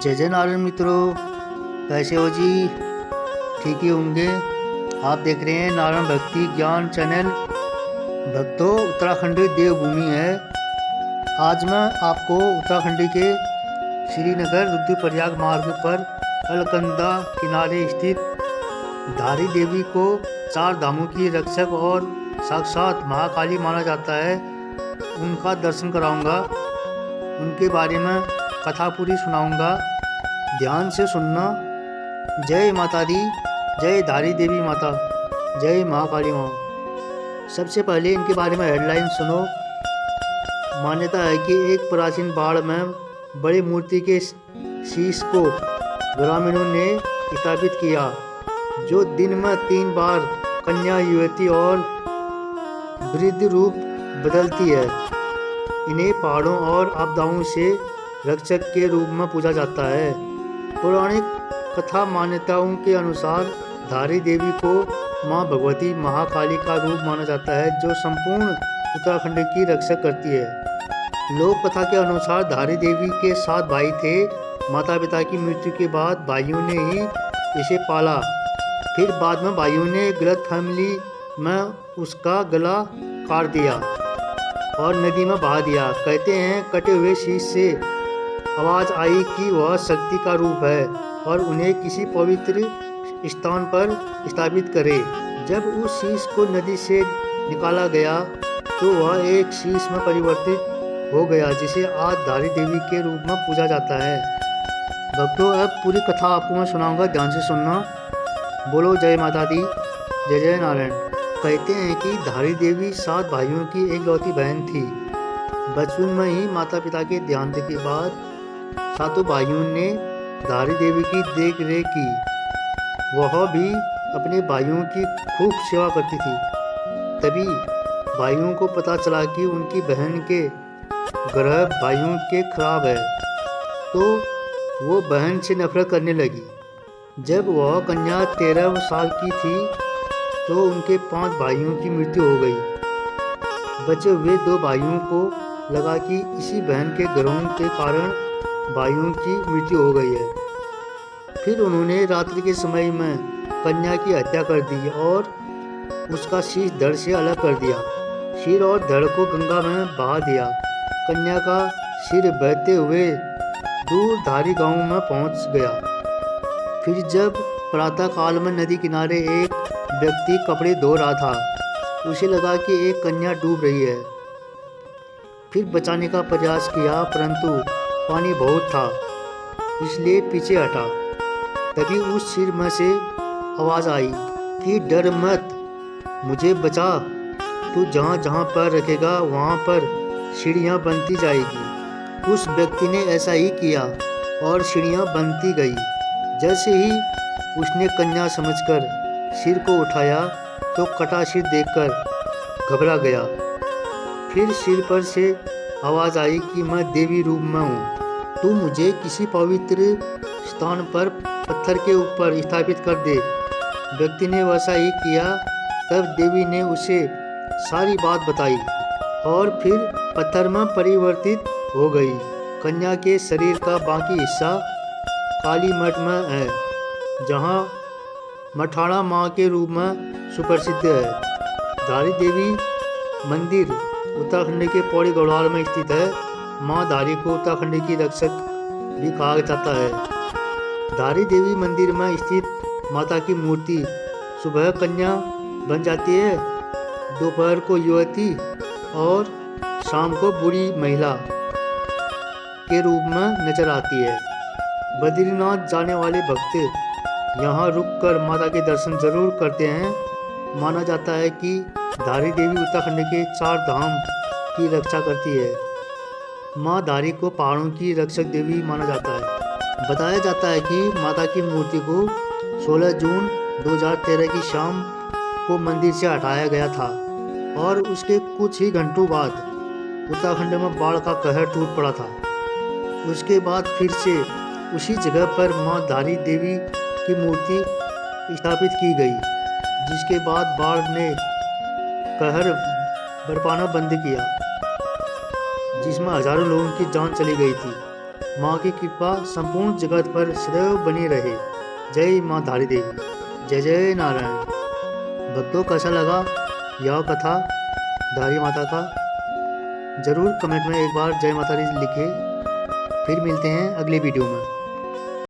जय जय नारायण मित्रों, कैसे हो जी? ठीक ही होंगे। आप देख रहे हैं नारायण भक्ति ज्ञान चैनल। भक्तों, उत्तराखंड देवभूमि है। आज मैं आपको उत्तराखंड के श्रीनगर रुद्रप्रयाग मार्ग पर अलकनंदा किनारे स्थित धारी देवी को चार धामों की रक्षक और साक्षात महाकाली माना जाता है, उनका दर्शन कराऊंगा। उनके बारे में कथा पूरी सुनाऊंगा, ध्यान से सुनना। जय माता दी, जय धारी देवी माता, जय महाकाली माँ। सबसे पहले इनके बारे में हेडलाइन सुनो। मान्यता है कि एक प्राचीन बाढ़ में बड़ी मूर्ति के शीश को ग्रामीणों ने स्थापित किया, जो दिन में 3 बार कन्या, युवती और वृद्ध रूप बदलती है। इन्हें पहाड़ों और आपदाओं से रक्षक के रूप में पूजा जाता है। पौराणिक कथा मान्यताओं के अनुसार धारी देवी को माँ भगवती महाकाली का रूप माना जाता है, जो संपूर्ण उत्तराखंड की रक्षा करती है। लोक कथा के अनुसार धारी देवी के 7 भाई थे। माता पिता की मृत्यु के बाद भाइयों ने ही इसे पाला। फिर बाद में भाइयों ने गलतफहमी में उसका गला काट दिया और नदी में बहा दिया। कहते हैं कटे हुए शीश से आवाज़ आई कि वह शक्ति का रूप है और उन्हें किसी पवित्र स्थान पर स्थापित करे। जब उस शीश को नदी से निकाला गया तो वह एक शीश में परिवर्तित हो गया, जिसे आज धारी देवी के रूप में पूजा जाता है। भक्तों, अब पूरी कथा आपको मैं सुनाऊंगा, ध्यान से सुनना। बोलो जय माता दी, जय जय नारायण। कहते हैं कि धारी देवी 7 भाइयों की एकलौती बहन थी। बचपन में ही माता पिता के देहांत के बाद 7 भाइयों ने धारी देवी की देख रेख की। वह भी अपने भाइयों की खूब सेवा करती थी। तभी भाइयों को पता चला कि उनकी बहन के ग्रह भाइयों के खराब है, तो वो बहन से नफरत करने लगी। जब वह कन्या 13 साल की थी तो उनके 5 भाइयों की मृत्यु हो गई। बचे हुए 2 भाइयों को लगा कि इसी बहन के ग्रहों के कारण भाइयों की मृत्यु हो गई है। फिर उन्होंने रात्रि के समय में कन्या की हत्या कर दी और उसका शीश धड़ से अलग कर दिया। सिर और धड़ को गंगा में बहा दिया। कन्या का सिर बहते हुए दूर धारी गांव में पहुंच गया। फिर जब प्रातः काल में नदी किनारे एक व्यक्ति कपड़े धो रहा था, उसे लगा कि एक कन्या डूब रही है। फिर बचाने का प्रयास किया, परंतु पानी बहुत था, इसलिए पीछे हटा। तभी उस सिर में से आवाज़ आई कि डर मत, मुझे बचा। तू जहाँ जहाँ पर रखेगा वहाँ पर सीढ़ियाँ बनती जाएगी। उस व्यक्ति ने ऐसा ही किया और सीढ़ियाँ बनती गई। जैसे ही उसने कन्या समझकर सिर को उठाया तो कटा सिर देखकर घबरा गया। फिर सिर पर से आवाज़ आई कि मैं देवी रूप में हूँ, तू मुझे किसी पवित्र स्थान पर पत्थर के ऊपर स्थापित कर दे। व्यक्ति ने वैसा ही किया। तब देवी ने उसे सारी बात बताई और फिर पत्थर में परिवर्तित हो गई। कन्या के शरीर का बाकी हिस्सा काली मठ में है, जहाँ मठाड़ा माँ के रूप में सुप्रसिद्ध है। धारी देवी मंदिर उत्तराखंड के पौड़ी गढ़वाल में स्थित है। माँ धारी को उत्तराखंड की रक्षक भी कहा जाता है। धारी देवी मंदिर में स्थित माता की मूर्ति सुबह कन्या बन जाती है, दोपहर को युवती और शाम को बूढ़ी महिला के रूप में नजर आती है। बद्रीनाथ जाने वाले भक्त यहाँ रुककर माता के दर्शन जरूर करते हैं। माना जाता है कि धारी देवी उत्तराखंड के 4 धाम की रक्षा करती है। माँ धारी को पहाड़ों की रक्षक देवी माना जाता है। बताया जाता है कि माता की मूर्ति को 16 जून 2013 की शाम को मंदिर से हटाया गया था और उसके कुछ ही घंटों बाद उत्तराखंड में बाढ़ का कहर टूट पड़ा था। उसके बाद फिर से उसी जगह पर माँ धारी देवी की मूर्ति स्थापित की गई, जिसके बाद बाढ़ ने कहर बरपाना बंद किया, जिसमें हजारों लोगों की जान चली गई थी। माँ की कृपा संपूर्ण जगत पर सदैव बनी रहे। जय माँ धारी देवी। जय जय नारायण। भक्तों कैसा लगा यह कथा धारी माता का? ज़रूर कमेंट में एक बार जय माता दी लिखें। फिर मिलते हैं अगले वीडियो में।